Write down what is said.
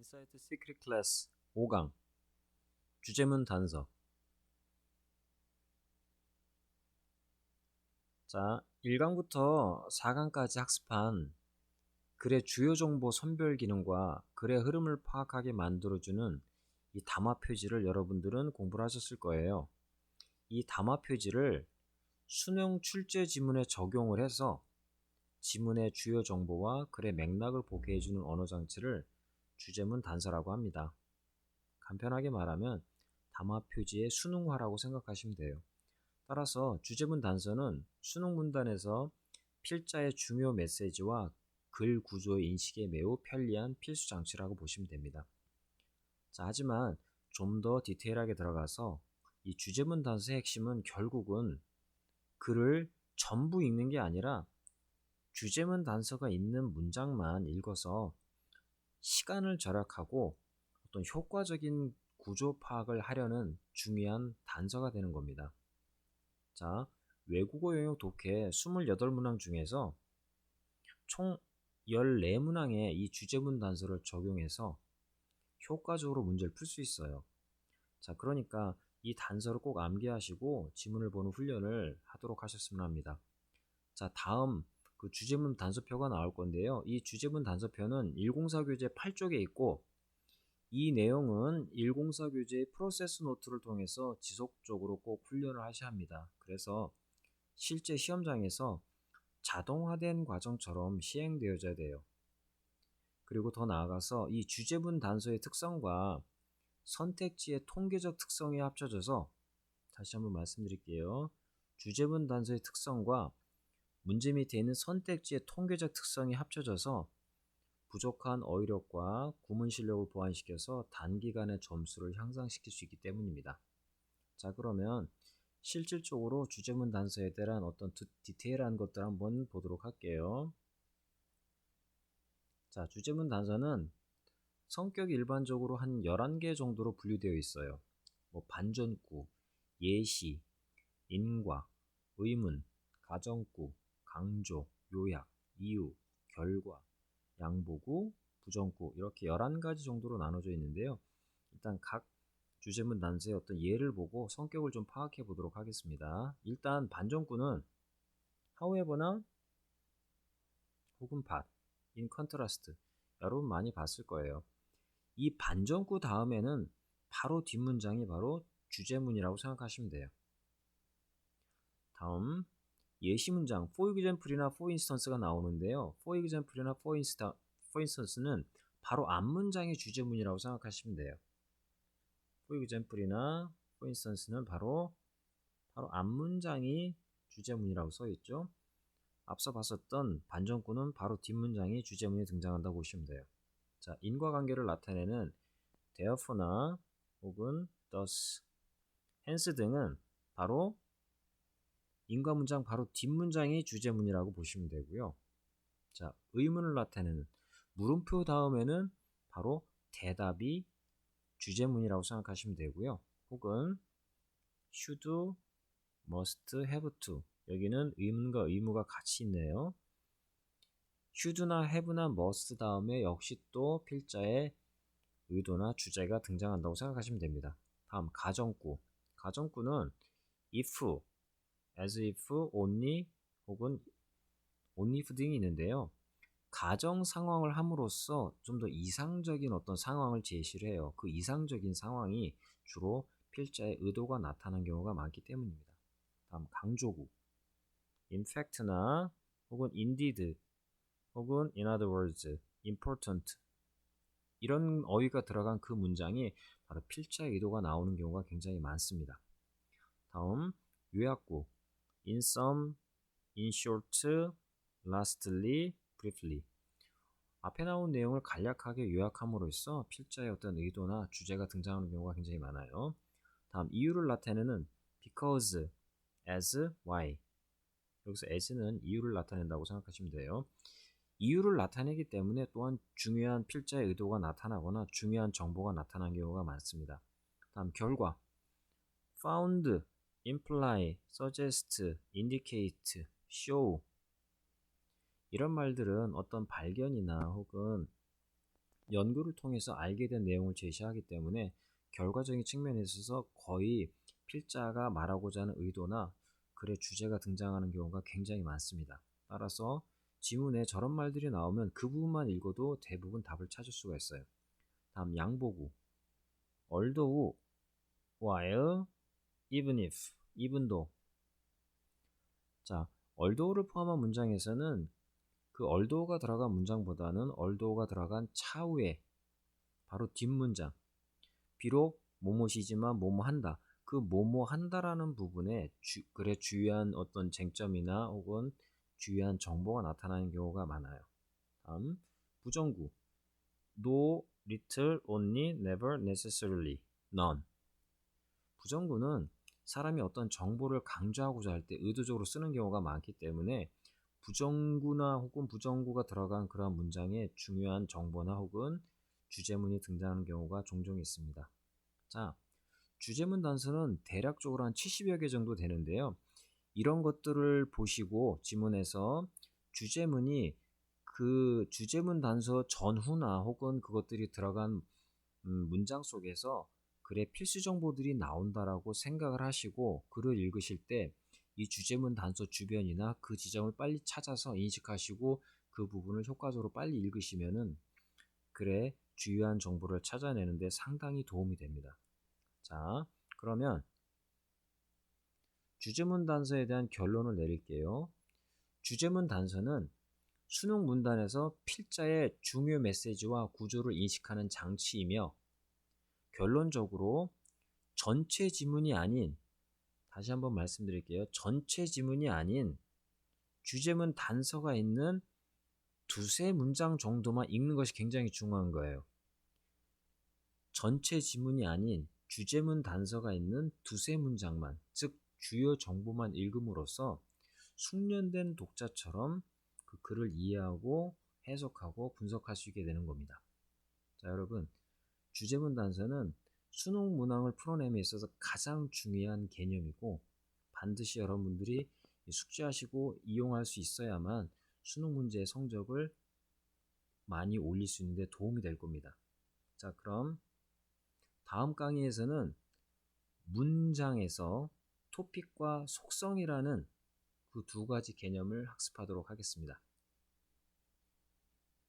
인사이트 시크릿 클래스 5강 주제문 단서. 자, 1강부터 4강까지 학습한 글의 주요 정보 선별 기능과 글의 흐름을 파악하게 만들어주는 이 담화 표지를 여러분들은 공부를 하셨을 거예요. 이 담화 표지를 수능 출제 지문에 적용을 해서 지문의 주요 정보와 글의 맥락을 보게 해주는 언어 장치를 주제문 단서라고 합니다. 간편하게 말하면 담화 표지의 수능화라고 생각하시면 돼요. 따라서 주제문 단서는 수능 문단에서 필자의 중요 메시지와 글 구조의 인식에 매우 편리한 필수 장치라고 보시면 됩니다. 자, 하지만 좀 더 디테일하게 들어가서 이 주제문 단서의 핵심은 결국은 글을 전부 읽는 게 아니라 주제문 단서가 있는 문장만 읽어서 시간을 절약하고 어떤 효과적인 구조 파악을 하려는 중요한 단서가 되는 겁니다. 자, 외국어 영역 독해 28문항 중에서 총 14문항에 이 주제문 단서를 적용해서 효과적으로 문제를 풀 수 있어요. 자, 그러니까 이 단서를 꼭 암기하시고 지문을 보는 훈련을 하도록 하셨으면 합니다. 자, 다음 그 주제문 단서표가 나올 건데요. 이 주제문 단서표는 104 교재 8쪽에 있고 이 내용은 104 교재의 프로세스 노트를 통해서 지속적으로 꼭 훈련을 하셔야 합니다. 그래서 실제 시험장에서 자동화된 과정처럼 시행되어져야 돼요. 그리고 더 나아가서 이 주제문 단서의 특성과 선택지의 통계적 특성이 합쳐져서, 다시 한번 말씀드릴게요. 주제문 단서의 특성과 문제 밑에 있는 선택지의 통계적 특성이 합쳐져서 부족한 어휘력과 구문 실력을 보완시켜서 단기간에 점수를 향상시킬 수 있기 때문입니다. 자, 그러면 실질적으로 주제문 단서에 대한 어떤 디테일한 것들 한번 보도록 할게요. 자, 주제문 단서는 성격이 일반적으로 한 11개 정도로 분류되어 있어요. 반전구, 예시, 인과, 의문, 가정구, 강조, 요약, 이유, 결과, 양보구, 부정구, 이렇게 11가지 정도로 나눠져 있는데요. 일단 각 주제문 단서의 어떤 예를 보고 성격을 좀 파악해 보도록 하겠습니다. 일단 반전구는 however나 혹은 but, in contrast, 여러분 많이 봤을 거예요. 이 반전구 다음에는 바로 뒷문장이 바로 주제문이라고 생각하시면 돼요. 다음 예시 문장 for example이나 for instance가 나오는데요. for example이나 for instance는 바로 앞문장이 주제문이라고 생각하시면 돼요. for example이나 for instance는 바로 앞문장이 주제문이라고 써 있죠. 앞서 봤었던 반전구는 바로 뒷문장이 주제문이 등장한다고 보시면 돼요. 자, 인과관계를 나타내는 therefore나 혹은 thus, hence 등은 바로 인과문장 바로 뒷문장이 주제문이라고 보시면 되고요. 자, 의문을 나타내는 물음표 다음에는 바로 대답이 주제문이라고 생각하시면 되고요. 혹은 should, must, have to, 여기는 의문과 의무가 같이 있네요. should나 have나 must 다음에 역시 또 필자의 의도나 주제가 등장한다고 생각하시면 됩니다. 다음 가정구. 가정구는 if, as if, only 혹은 only if 등이 있는데요. 가정 상황을 함으로써 좀 더 이상적인 어떤 상황을 제시를 해요. 그 이상적인 상황이 주로 필자의 의도가 나타나는 경우가 많기 때문입니다. 다음 강조구. in fact나 혹은 indeed 혹은 in other words, important, 이런 어휘가 들어간 그 문장이 바로 필자의 의도가 나오는 경우가 굉장히 많습니다. 다음 요약구. in sum, in short, lastly, briefly. 앞에 나온 내용을 간략하게 요약함으로써 필자의 어떤 의도나 주제가 등장하는 경우가 굉장히 많아요. 다음 이유를 나타내는 because, as, why. 여기서 as는 이유를 나타낸다고 생각하시면 돼요. 이유를 나타내기 때문에 또한 중요한 필자의 의도가 나타나거나 중요한 정보가 나타나는 경우가 많습니다. 다음 결과. found, imply, suggest, indicate, show. 이런 말들은 어떤 발견이나 혹은 연구를 통해서 알게 된 내용을 제시하기 때문에 결과적인 측면에 있어서 거의 필자가 말하고자 하는 의도나 글의 주제가 등장하는 경우가 굉장히 많습니다. 따라서 지문에 저런 말들이 나오면 그 부분만 읽어도 대부분 답을 찾을 수가 있어요. 다음 양보구. although, while, even if, even though. 자, although를 포함한 문장에서는 그 although가 들어간 문장보다는 although가 들어간 차후에 바로 뒷문장. 비록 뭐뭐시지만 뭐뭐한다. 그 뭐뭐한다라는 부분에 글에 주요한 어떤 쟁점이나 혹은 주요한 정보가 나타나는 경우가 많아요. 다음 부정구. No, little, only, never, necessarily, none. 부정구는 사람이 어떤 정보를 강조하고자 할 때 의도적으로 쓰는 경우가 많기 때문에 부정구나 혹은 부정구가 들어간 그러한 문장에 중요한 정보나 혹은 주제문이 등장하는 경우가 종종 있습니다. 자, 주제문 단서는 대략적으로 한 70여 개 정도 되는데요. 이런 것들을 보시고 지문에서 주제문이 그 주제문 단서 전후나 혹은 그것들이 들어간 문장 속에서 글의 필수 정보들이 나온다라고 생각을 하시고 글을 읽으실 때 이 주제문 단서 주변이나 그 지점을 빨리 찾아서 인식하시고 그 부분을 효과적으로 빨리 읽으시면은 글의 주요한 정보를 찾아내는데 상당히 도움이 됩니다. 자, 그러면 주제문 단서에 대한 결론을 내릴게요. 주제문 단서는 수능 문단에서 필자의 중요 메시지와 구조를 인식하는 장치이며 결론적으로 전체 지문이 아닌, 다시 한번 말씀드릴게요. 전체 지문이 아닌 주제문 단서가 있는 두세 문장 정도만 읽는 것이 굉장히 중요한 거예요. 전체 지문이 아닌 주제문 단서가 있는 두세 문장만, 즉 주요 정보만 읽음으로써 숙련된 독자처럼 그 글을 이해하고 해석하고 분석할 수 있게 되는 겁니다. 자, 여러분, 주제문 단서는 수능 문항을 풀어냄에 있어서 가장 중요한 개념이고 반드시 여러분들이 숙지하시고 이용할 수 있어야만 수능 문제의 성적을 많이 올릴 수 있는데 도움이 될 겁니다. 자, 그럼 다음 강의에서는 문장에서 토픽과 속성이라는 그 두 가지 개념을 학습하도록 하겠습니다.